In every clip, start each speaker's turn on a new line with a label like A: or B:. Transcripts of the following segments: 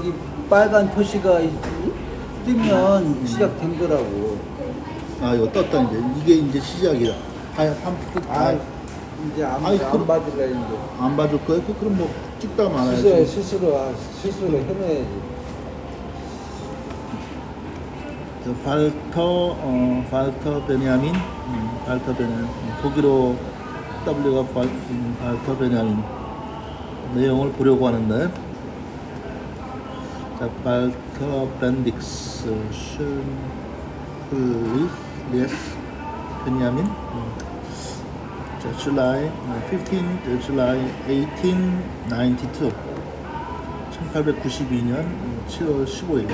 A: 저기 빨간 표시가 뜨면 시작된 거라고.
B: 아 이거 떴다 이게 이제 시작이다.
A: 이제 안
B: 아이,
A: 받을래 이제.
B: 안 봐줄 거야? 그럼 뭐 찍다 말아야지.
A: 스스로 해놔야지.
B: 발터 베냐민, 독일어 W가 발터 베냐민 내용을 보려고 하는데, 자, 발터 벤딕스, 슐리스 베냐민, 자, July 15th, July 1892, 1892년 7월 15일.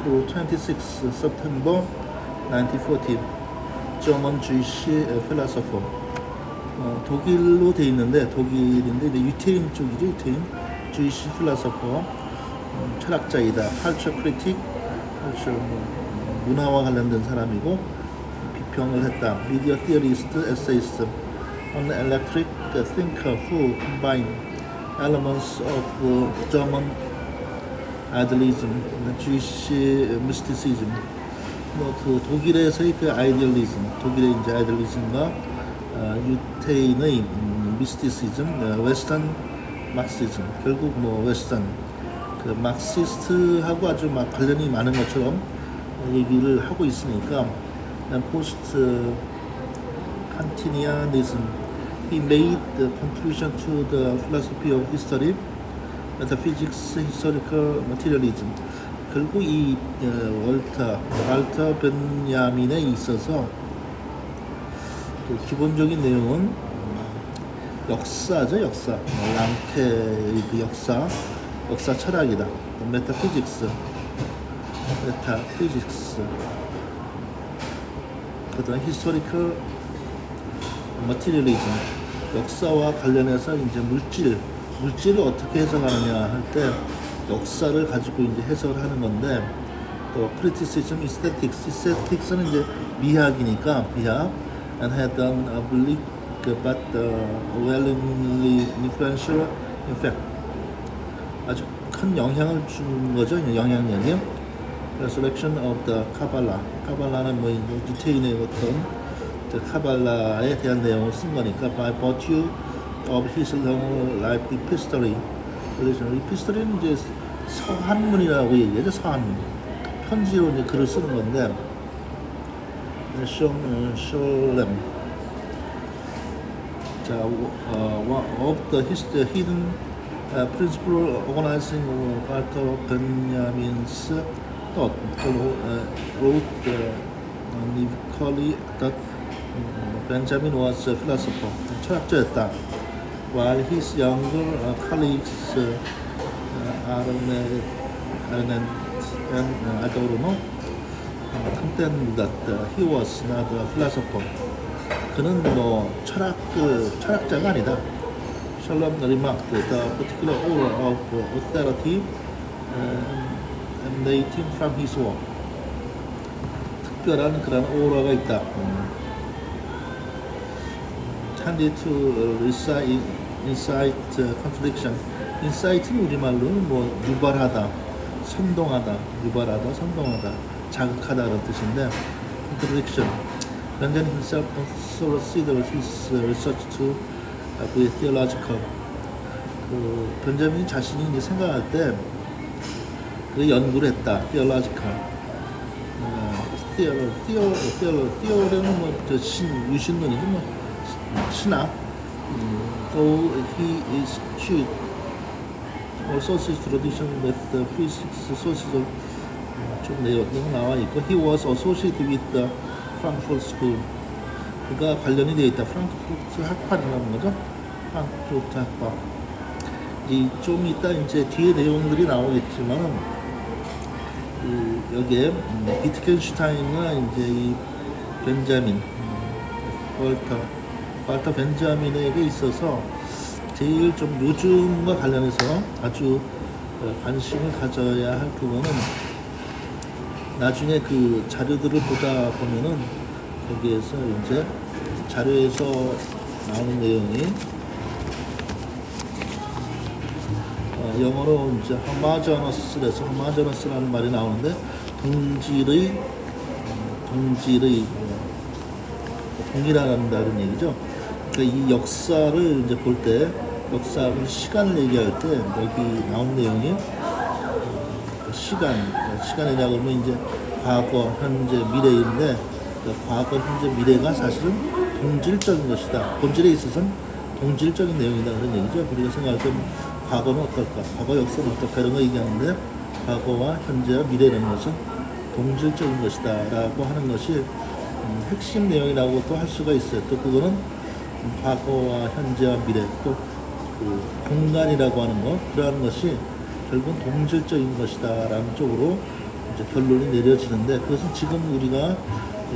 B: 그리고 26 September 1940 German Jewish philosopher. 독일로 돼 있는데 독일인데 이제 유태인 쪽이죠. 유태인 Jewish philosopher, 철학자이다. Culture critic, 문화와 관련된 사람이고 비평을 했다. Media theorist, essayist, an electric thinker who combined elements of German 아이디얼리즘, Jewish mysticism, 그 독일에서의 그 아이디얼리즘, 독일의 이제 아이디얼리즘과 유태인의 미스티시즘, 웨스턴 막시즘, 결국 웨스턴 그 막시스트하고 아주 막 관련이 많은 것처럼 얘기를 하고 있으니까 포스트 칸티니아니즘. He made the contribution to the philosophy of history, metaphysics, historical materialism. 결국 이 walter 벤야민에 있어서 그 기본적인 내용은 역사죠, 역사. 랑케의 그 역사 철학이다. metaphysics, 그다음 historical materialism. 역사와 관련해서 이제 물질을 어떻게 해석하느냐 할 때 역사를 가지고 이제 해석을 하는 건데, 또 criticism, aesthetics는 이제 미학이니까 미학, and had an oblique but overwhelmingly influential effect. 아주 큰 영향을 준 거죠, 영향력이. Resurrection of the Kabbalah. 카발라는 유태인의 어떤 카발라에 대한 내용을 쓴 거니까 by virtue of his long life epistolary. epistory는 이제 서한문이라고 얘기하죠. 서한문. 편지로 이제 글을 쓰는 건데, 숄렘. 자, of the hidden principle organizing Walter Benjamin's thought, wrote Nicole that Benjamin was a philosopher, 철학자였다. While his younger colleagues Arendt and Adorno contended that he was not a philosopher. 그는 철학자가 아니다. Shalom remarked the particular aura of authority emanating from his work. 특별한 그런 오라가 있다. tended to incite contradiction. insight는 우리말로는 유발하다, 선동하다, 자극하다 그런 뜻인데, contradiction. Benjamin himself considered his research to be theological. 벤자민이 자신이 이제 생각할 때 그 연구를 했다. theological. theore는 유신론이죠, 신학. So he eschewed all sources tradition with the physics sources of 좀 내용 나와 있고, he was associated with the Frankfurt School. 그가 관련이 되어 있다. 프랑크푸르트 학파라는 거죠. 프랑크푸르트 학파. 좀 이따 이제 뒤에 내용들이 나오겠지만, 여기에 비트겐슈타인과 이제 이 벤자민, walter 벤자민에게 있어서 제일 좀 요즘과 관련해서 아주 관심을 가져야 할 부분은, 나중에 그 자료들을 보다 보면은 거기에서 이제 자료에서 나오는 내용이 영어로 이제 homogeneous에서 homogeneous라는 말이 나오는데 동질의 동일하다는 얘기죠. 그러니까 이 역사를 이제 볼 때 역사하고 시간을 얘기할 때 여기 나온 내용이 시간이라고 하면 이제 과거, 현재, 미래인데 과거, 현재, 미래가 사실은 동질적인 것이다. 본질에 있어서는 동질적인 내용이다 그런 얘기죠. 우리가 생각할 때 과거는 어떨까, 과거 역사는 어떨까 이런 거 얘기하는데 과거와 현재와 미래라는 것은 동질적인 것이다 라고 하는 것이 핵심 내용이라고 또 할 수가 있어요. 또 그거는 과거와 현재와 미래 또 그 공간이라고 하는 것 그러한 것이 결국은 동질적인 것이다 라는 쪽으로 이제 결론이 내려지는데 그것은 지금 우리가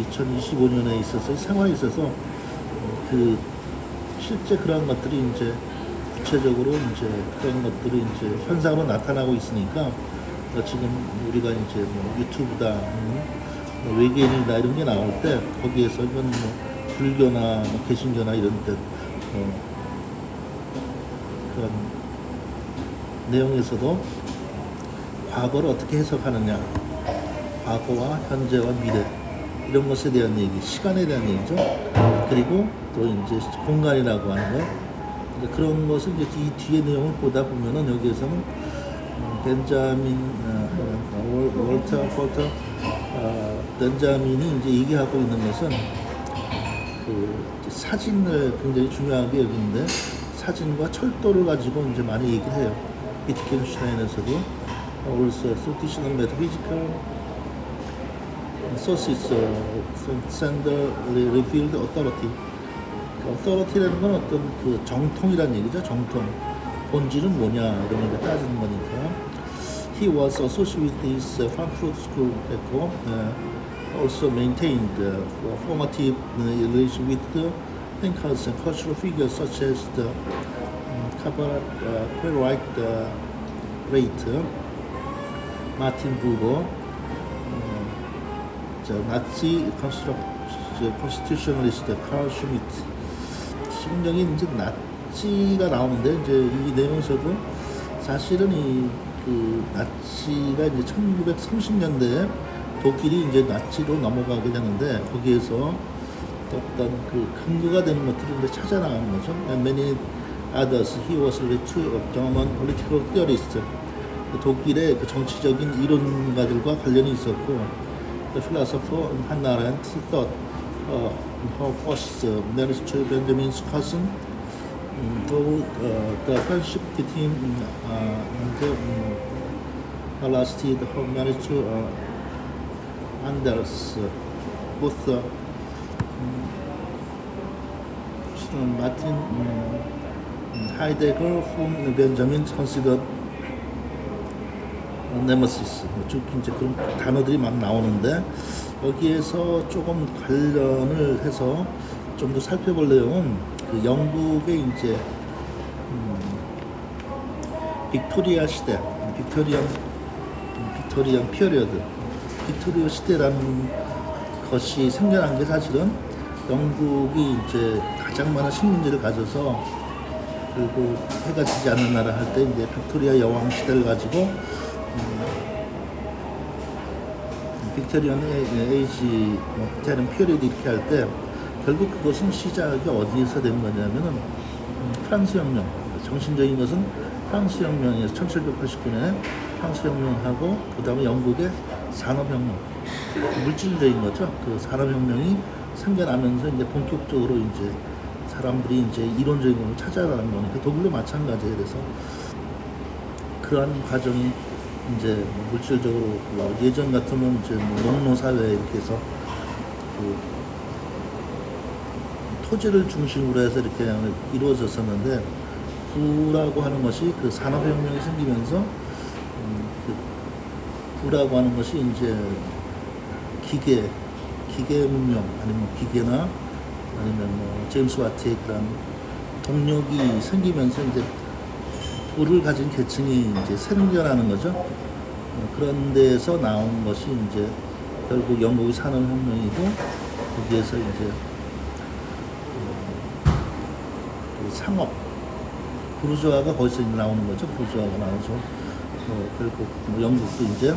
B: 2025년에 있어서 생활에 있어서 그 실제 그러한 것들이 이제 구체적으로 이제 그런 것들이 이제 현상으로 나타나고 있으니까 지금 우리가 이제 뭐 유튜브다 뭐 외계인이다 이런 게 나올 때 거기에서 이건 뭐 불교나 뭐 개신교나 이런 때 그런 내용에서도 과거를 어떻게 해석하느냐, 과거와 현재와 미래 이런 것에 대한 얘기, 시간에 대한 얘기죠. 그리고 또 이제 공간이라고 하는 거. 그런 것을 이제 이 뒤에 내용을 보다 보면은 여기에서는 벤자민 월터 벤자민이 이제 얘기하고 있는 것은 그 사진을 굉장히 중요하게 여기는데 사진과 철도를 가지고 이제 많이 얘기를 해요. 비트겐슈타인에서도 also traditional metaphysical sources send revealed authority. authority라는 건 어떤 그 정통이라는 얘기죠. 정통. 본질은 뭐냐 이런 걸 따지는 거니까. He was associated with his Frankfurt School 했고 also maintained formative relation with the thinkers and cultural figures such as the Playwright Rate, 마틴 부버, 나치 컨스티튜셔널리스트 칼 슈미트. 심정이 이제 나치가 나오는데 이제 이 내용에서도 사실은 이 그 나치가 이제 1930년대에 독일이 이제 나치로 넘어가게 되는데 거기에서 어떤 그 근거가 되는 것들을 이제 찾아 나가는 거죠. And many others, he was related to German political theorist. 독일의 그 정치적인 이론가들과 관련이 있었고, the philosopher Hannah Arendt thought her first marriage to Benjamin's cousin, though the friendship between her lasted her marriage to Anders, both Martin Heidegger, whom Benjamin considered nemesis. 쭉 이제 그런 단어들이 막 나오는데 여기에서 조금 관련을 해서 좀 더 살펴볼 내용은 그 영국의 이제 빅토리아 시대, 빅토리안 피어리어드, 빅토리아 시대라는 것이 생겨난 게 사실은 영국이 이제 가장 많은 식민지를 가져서 그리고 해가 지지 않는 나라 할 때 이제 빅토리아 여왕 시대를 가지고 빅토리안 에이지, 빅토리안 피어리어드 이렇게 할 때 결국 그것은 시작이 어디에서 된 거냐면은 프랑스 혁명, 정신적인 것은 프랑스 혁명에서 1789년에 프랑스 혁명하고 그 다음에 영국의 산업혁명, 물질적인 거죠. 그 산업혁명이 생겨나면서 이제 본격적으로 이제 사람들이 이제 이론적인 걸 찾아가는 거니까 독일도 마찬가지예요. 그래서 그러한 과정이 이제 물질적으로 예전 같으면 이제 뭐 농노 사회 이렇게 해서 그 토지를 중심으로 해서 이렇게 이루어졌었는데 부라고 하는 것이 그 산업혁명이 생기면서 그 부라고 하는 것이 이제 기계 문명 아니면 기계나 아니면 뭐 제임스 와트의 그런 동력이 생기면서 이제 부를 가진 계층이 이제 생겨나는 거죠. 그런 데서 나온 것이 이제 결국 영국의 산업혁명이고 거기에서 이제 그 상업 부르주아가 거기서 이제 나오는 거죠. 부르주아가 나오죠. 결국 뭐 영국도 이제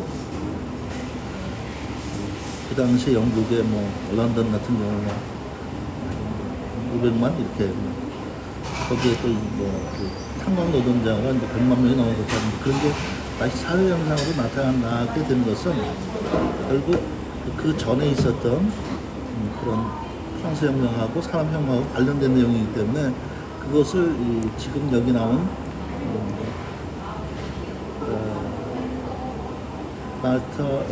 B: 그 당시에 영국의 뭐 런던 같은 경우는 500만 이렇게 거기에 또뭐 탄광 노동자가 이제 100만 명이 넘어서 그런 게 다시 사회 현상으로 나타나게 된 것은 결국 그 전에 있었던 그런 프랑스 혁명하고 산업혁명하고 관련된 내용이기 때문에 그것을 지금 여기 나온 말터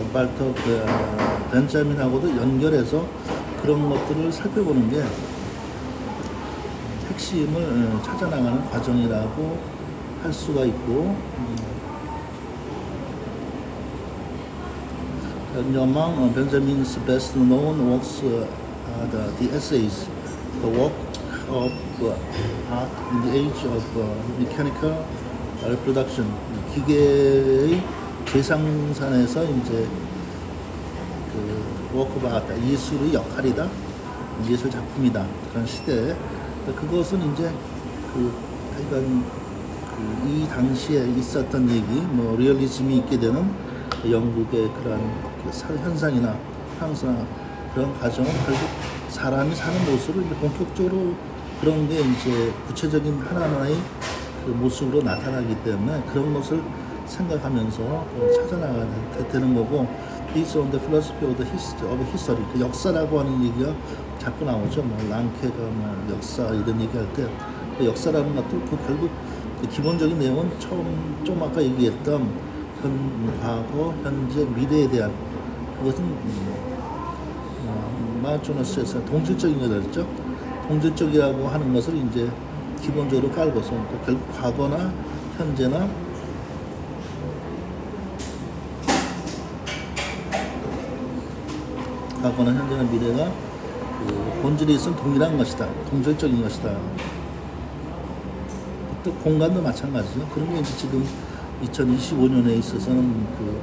B: 벤자민하고도 연결해서 그런 것들을 살펴보는 게 핵심을 찾아나가는 과정이라고 할 수가 있고, among Benjamin's best known works are the essays, the work of art in the age of mechanical reproduction. 기계의 재생산에서 이제 그 work of art, 예술의 역할이다, 예술 작품이다 그런 시대에 그것은 이제 하여간 이 당시에 있었던 얘기, 뭐 리얼리즘이 있게 되는 영국의 그런 현상이나 프랑스나 그런 과정은 결국 사람이 사는 모습을 이제 본격적으로 그런 게 이제 구체적인 하나하나의 그 모습으로 나타나기 때문에 그런 것을 생각하면서 찾아나가야 되는 거고, This on the philosophy of the history, 그 역사라고 하는 얘기가 자꾸 나오죠. 뭐 랑케가 뭐 역사 이런 얘기할 때 그 역사라는 것도 그 결국 그 기본적인 내용은 좀 아까 얘기했던 과거, 현재, 미래에 대한 그것은 마조너스에서 동질적인 거였죠. 동질적이라고 하는 것을 이제 기본적으로 깔고서 또 결국 과거나 현재나 미래가 그 본질에 있으면 동일한 것이다. 동질적인 것이다. 또 공간도 마찬가지죠. 그런 게 이제 지금 2025년에 있어서는 그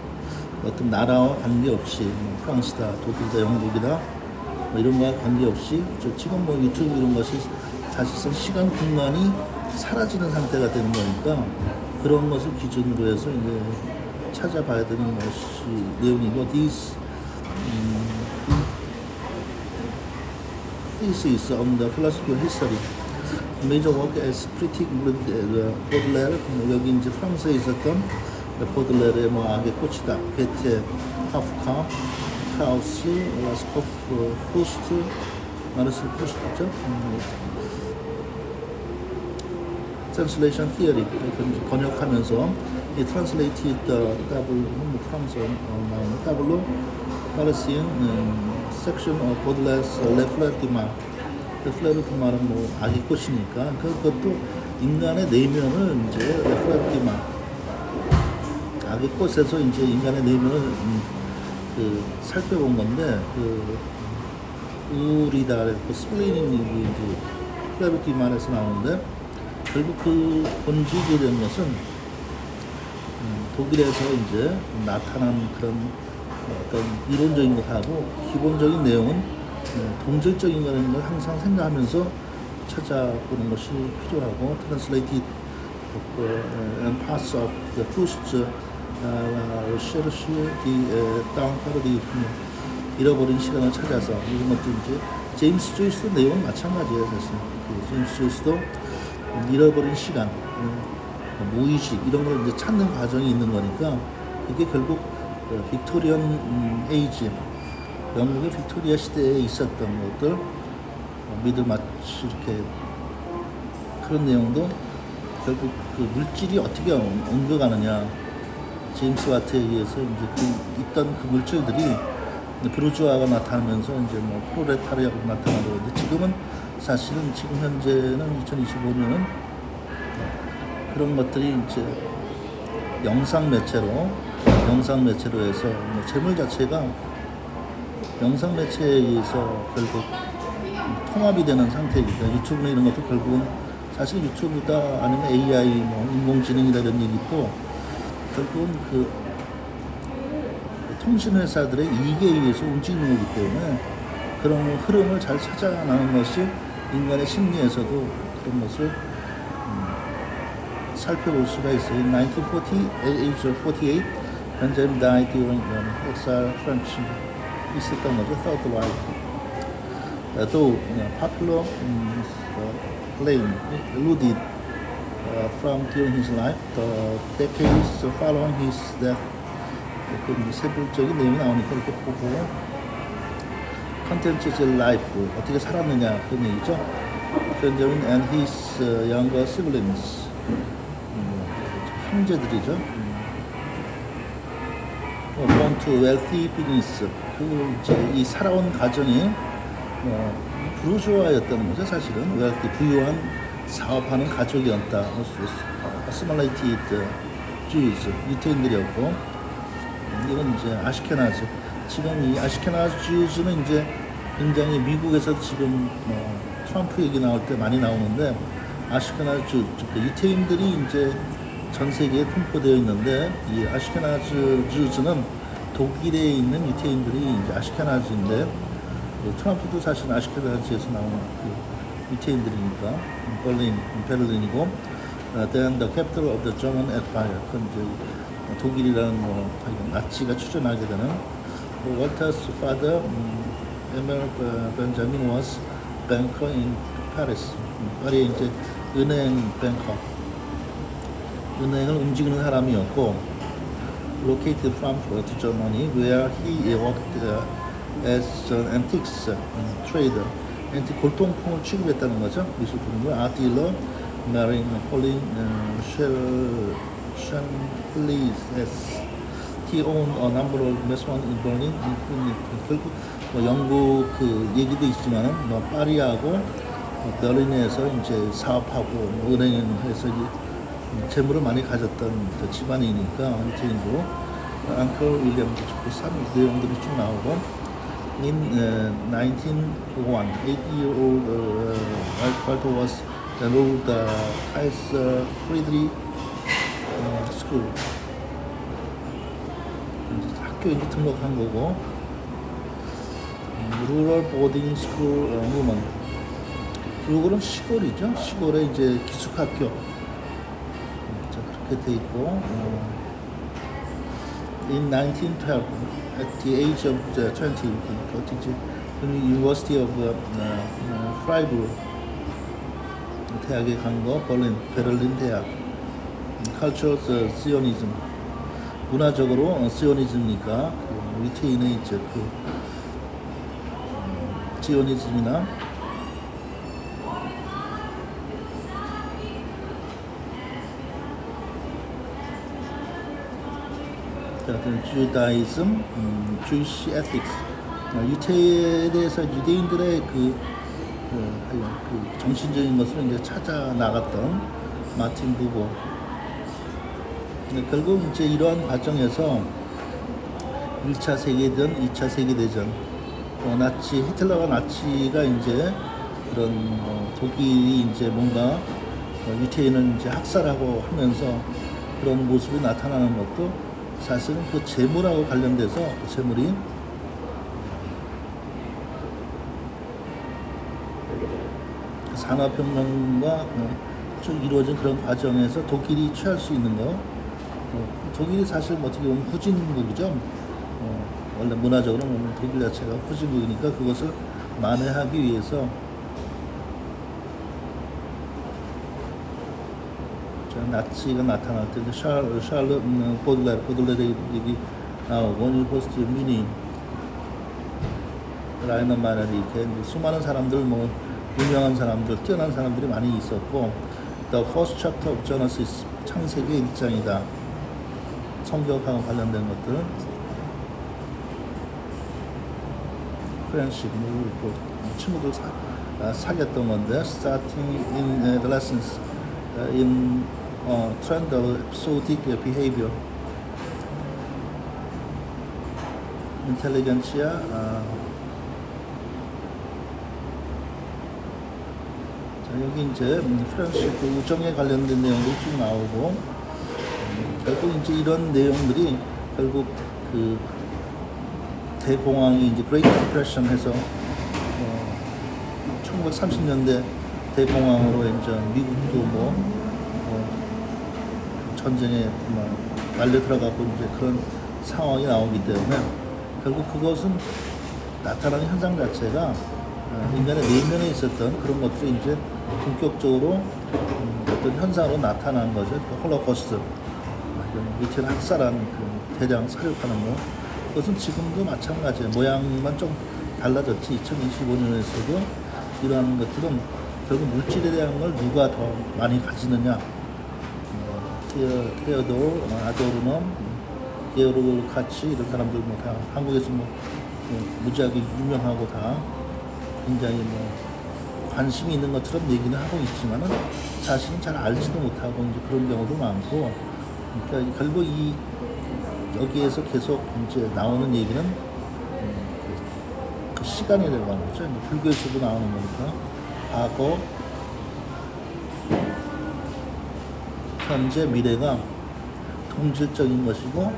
B: 어떤 나라와 관계없이 뭐 프랑스다, 독일이다, 영국이다 뭐 이런 거와 관계없이 지금 뭐 유튜브 이런 것이 사실상 시간 공간이 사라지는 상태가 되는 거니까 그런 것을 기준으로 해서 이제 찾아봐야 되는 것이 내용이고, This is on the philosophy of history. Major work as critique Baudelaire. 여기 이제 프랑스에 있었던 보들레르의 뭐 악의 꽃이다, 베테, 카프카, 크라우스, 라스코프, 프루스트, 마르셀 프루스트죠. Translation theory. 번역하면서 he translated the 프랑스어 나오는 따블로 파르시안 section of Baudelaire's Le Fleur du Mal. Le Fleur du Mal은 뭐 악의 꽃이니까 그것도 인간의 내면을 이제 Le Fleur du Mal, 악의 꽃에서 이제 인간의 내면을 그 살펴본 건데 그 우울이다, 그 스플레이닝이 이제 Fleur du Mal에서 나오는데 결국 그 본질이 된 것은 독일에서 이제 나타난 그런 어떤 이론적인 것하고 기본적인 내용은 동질적인 거라는 걸 항상 생각하면서 찾아보는 것이 필요하고, translated and parts of the first recherche dans the 잃어버린 시간을 찾아서 이런 것도 이제 제임스 조이스도 내용은 마찬가지예요. 사실 제임스 조이스도 잃어버린 시간, 무의식 이런 걸 이제 찾는 과정이 있는 거니까 이게 결국 빅토리언 에이지, 영국의 빅토리아 시대에 있었던 것들, 미들마치 이렇게 그런 내용도 결국 그 물질이 어떻게 옮겨가느냐, 제임스 와트에 의해서 이제 있던 그 물질들이 부르주아가 나타나면서 이제 뭐 프로레타리아가 나타나고 있는데, 지금은 사실은 지금 현재는 2025년은 그런 것들이 이제 영상 매체로 해서 뭐 재물 자체가 영상 매체에 의해서 결국 통합이 되는 상태이니까 유튜브나 이런 것도 결국은 사실 유튜브다 아니면 AI 뭐 인공지능이다 이런 얘기도 결국은 그 통신회사들의 이익에 의해서 움직이는 거기 때문에 그런 흐름을 잘 찾아나가는 것이 인간의 심리에서도 그런 것을 살펴볼 수가 있어요. In 1940, at age of 48, Benjamin died during exile French 있었던 거죠. Third wife. Though popular claim eluded from during his life, the decades following his death. 그 세부적인 내용이 나오니까 이렇게 보고 Contentious life 어떻게 살았느냐 그런 얘기죠. Benjamin and his younger siblings 형제들이죠. Born to wealthy beginnings 그 이제 이 살아온 가정이 부르주아였다는 거죠. 사실은 wealthy 부유한 사업하는 가족이었다. Assimilated Jews 유태인들이었고 이건 이제 아시케나즈. 지금 이 아시케나즈 주즈는 이제 굉장히 미국에서 지금 트럼프 얘기 나올 때 많이 나오는데 아시케나즈 주, 유태인들이 이제 전 세계에 분포되어 있는데 이 아시케나즈 주즈는 독일에 있는 유태인들이 이제 아시케나즈인데 트럼프도 사실 아시케나즈에서 나온 그 유태인들이니까 베를린이고 then the capital of the German Empire 그건 이제 독일이라는 나치가 추존하게 되는 Walter's father, Emil Benjamin was banker in Paris. 파리에 이제 은행 뱅커, 은행을 움직이는 사람이었고, located Frankfurt, Germany, where he worked as an antiques trader. 앤틱 골동품을 취급했다는 거죠. 미술품을 art dealer, marrying Pauline Champleses. He owned a number of restaurants in Berlin, 결국 영국 그 얘기도 있지만은 파리하고 베를린에서 이제 사업하고 은행에서 재물을 많이 가졌던 집안이니까 유태인도 앙클 윌리엄도 좋고 산 내용들이 쭉 나오고 in 1901, 8-year-old Walter was enrolled Kaiser Friedrich School. 학교에 등록한 거고 Rural Boarding School Woman. 이거는 시골이죠. 시골에 이제 기숙학교. 그렇게 돼 있고 in 1912, at the age of 20, 어디지? University of Freiburg 대학에 간 거, 베를린 대학. Cultural Zionism. 문화적으로 시오니즘이니까 그 유태인의 이제 그 지오니즘이나 주다이즘, 주이시 에틱스, 유태에 대해서 유대인들의 그 정신적인 것을 이제 찾아 나갔던 마틴 부버. 결국 이제 이러한 과정에서 1차 세계대전, 2차 세계대전, 히틀러가 나치가 이제 그런 독일이 이제 뭔가 유태인을 이제 학살하고 하면서 그런 모습이 나타나는 것도 사실은 그 재물하고 관련돼서 그 재물이 산업혁명과 쭉 이루어진 그런 과정에서 독일이 취할 수 있는 거. 독일이 사실 어떻게 보면 후진국이죠. 원래 문화적으로는 독일 자체가 후진국이니까 그것을 만회하기 위해서 나치가 나타날 때 샤르 보들레르 얘기 나오고 유니버시티 미니 라이너 마레리 이렇게 수많은 사람들 유명한 사람들 뛰어난 사람들이 많이 있었고 The First Chapter of Genesis 창세기의 1장이다. 성경하고 관련된 것들은 프렌십 친구들 사귀었던 건데 starting in adolescence in trend of episodic behavior intelligentsia 여기 이제 프렌십 우정에 관련된 내용들이 쭉 나오고 결국 이제 이런 내용들이 결국 그 대공황이 이제 Great Depression 해서 1930년대 대공황으로 이제 미국도 전쟁에 말려 들어가고 이제 그런 상황이 나오기 때문에 결국 그것은 나타나는 현상 자체가 인간의 내면에 있었던 그런 것들이 이제 본격적으로 어떤 현상으로 나타나는 거죠. 그 홀로코스트, 유태인 학살한 그 대량 사육하는 거. 그것은 지금도 마찬가지예요. 모양만 좀 달라졌지. 2025년에서도 이러한 것들은 결국 물질에 대한 걸 누가 더 많이 가지느냐. 테어도, 아도르놈, 게오르 같이 이런 사람들 뭐 다 한국에서 뭐 무지하게 유명하고 다 굉장히 뭐 관심이 있는 것처럼 얘기는 하고 있지만은 사실은 잘 알지도 못하고 이제 그런 경우도 많고, 그러니까 결국 이 여기에서 계속 이제 나오는 얘기는 그 시간이라고 하는 거죠. 불교에서도 나오는 거니까 과거, 현재, 미래가 동질적인 것이고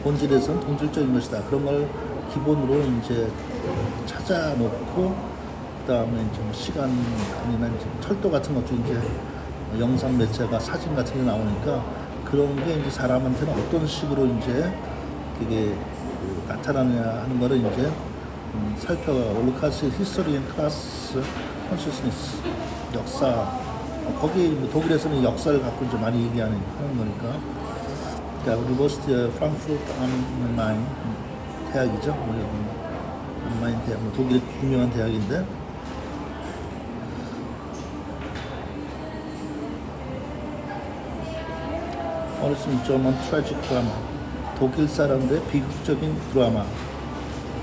B: 본질에서는 동질적인 것이다. 그런 걸 기본으로 이제 찾아놓고 그다음에 이제 뭐 시간이나 이제 철도 같은 것도 이제 영상 매체가 사진 같은 게 나오니까 그런 게 이제 사람한테는 어떤 식으로 이제 그게 나타나느냐 하는 거를 이제 살펴가 올루카스 히스토리 앤 클래스 컨시스니스 역사, 거기 독일에서는 역사를 갖고 이제 많이 얘기하는 거니까. 그러니까 유니버시티 프랑크푸르트 am Main 대학이죠. 암마인 대학, 독일의 유명한 대학인데 어렸을 German tragic drama, 독일 사람들의 비극적인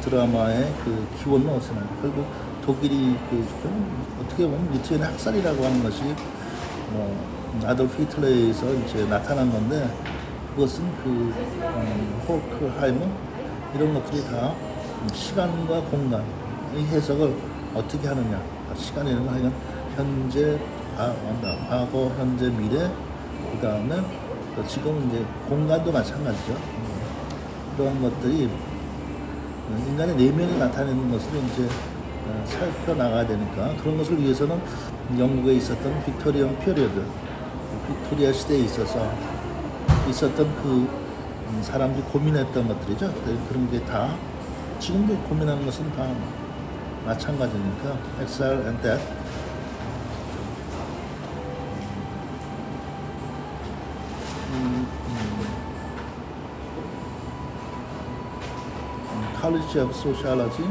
B: 드라마의 그 기원은 어디서 나요? 결국 독일이 어떻게 보면 유태인의 학살이라고 하는 것이 아돌프 히틀러에 의해서 이제 나타난 건데, 그것은 호크하이머 이런 것들이 다 시간과 공간의 해석을 어떻게 하느냐. 시간이라는 건 하여간 현재, 과거, 현재, 미래, 그 다음에 지금 이제 공간도 마찬가지죠. 그런 것들이 인간의 내면에 나타내는 것을 이제 살펴나가야 되니까, 그런 것을 위해서는 영국에 있었던 빅토리언 피리어드, 빅토리아 시대에 있었던 그 사람들이 고민했던 것들이죠. 그런 게 다 지금도 고민하는 것은 다 마찬가지니까. Exile and Death, College of Sociology,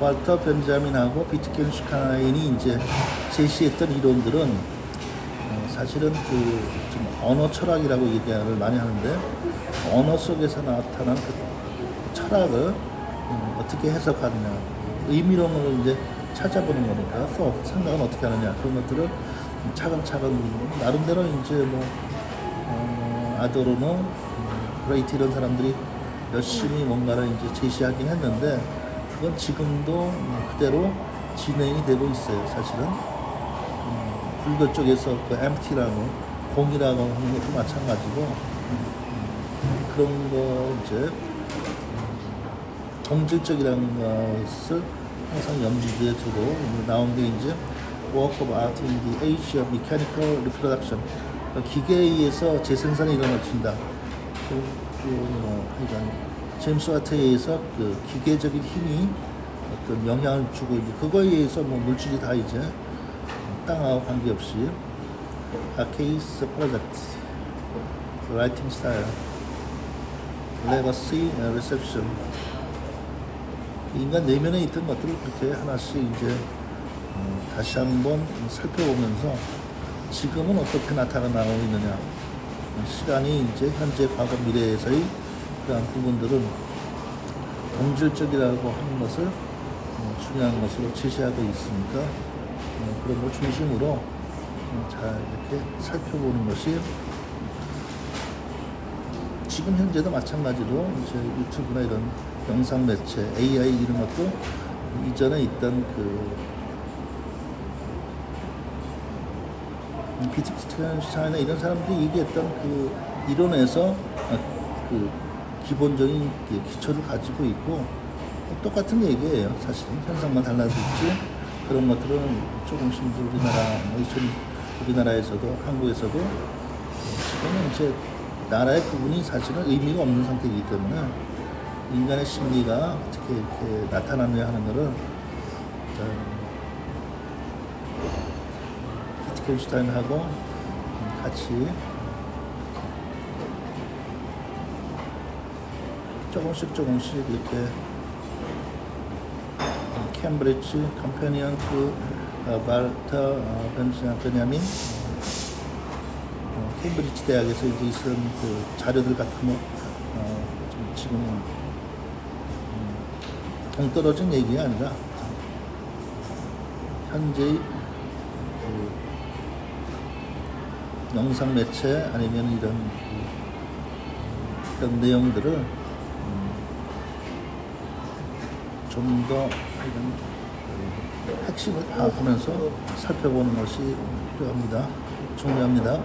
B: walter 벤자민하고 비트겐슈타인이 이제 제시했던 이론들은 사실은 좀 언어 철학이라고 얘기를 많이 하는데, 언어 속에서 나타난 그 철학을 어떻게 해석하느냐, 의미론을 이제 찾아보는 거니까, 생각은 어떻게 하느냐, 그런 것들을 차근차근 나름대로 이제 아도르노, 브레이트 이런 사람들이 열심히 뭔가를 이제 제시하긴 했는데, 그건 지금도 그대로 진행이 되고 있어요. 사실은 불교 쪽에서 그 empty라고, 공이라고 하는 것도 마찬가지고, 그런 거 이제 동질적이라는 것을 항상 염두에 두고 나온 게 이제 Work of Art in the Age of Mechanical Reproduction, 기계에 의해서 재생산이 일어나진다. 그러니까 제임스 와트에 의해서 그 기계적인 힘이 어떤 영향을 주고, 이제 그거에 의해서 물질이 다 이제 땅하고 관계없이 아케이스 프로젝트, 라이팅 스타일, 레거시, 리셉션, 인간 내면에 있던 것들을 그렇게 하나씩 이제 다시 한번 살펴보면서 지금은 어떻게 나타나고 있느냐, 시간이 이제 현재, 과거, 미래에서의 그러한 부분들은 동질적이라고 하는 것을 중요한 것으로 제시하고 있으니까 그런 걸 중심으로 잘 이렇게 살펴보는 것이, 지금 현재도 마찬가지로 이제 유튜브나 이런 영상 매체, AI 이런 것도 이전에 있던 비트겐슈타인이나 이런 사람들이 얘기했던 그 이론에서 그 기본적인 기초를 가지고 있고, 똑같은 얘기예요. 사실은 현상만 달라졌지 그런 것들은 조금씩 이제 우리나라에서도 한국에서도 지금은 이제 나라의 구분이 사실은 의미가 없는 상태이기 때문에 인간의 심리가 어떻게 이렇게 나타나느냐 하는 것을 위트겐슈타인하고 같이 조금씩 이렇게 캠브리지 컴패니언 투 발터 베냐민 케임브리지 대학에서 이제 있은 그 자료들 같은 거 지금 동떨어진 얘기가 아니라 현재의 그 영상 매체 아니면 이런 내용들을 좀 더 핵심을 파악하면서 살펴보는 것이 필요합니다. 중요합니다.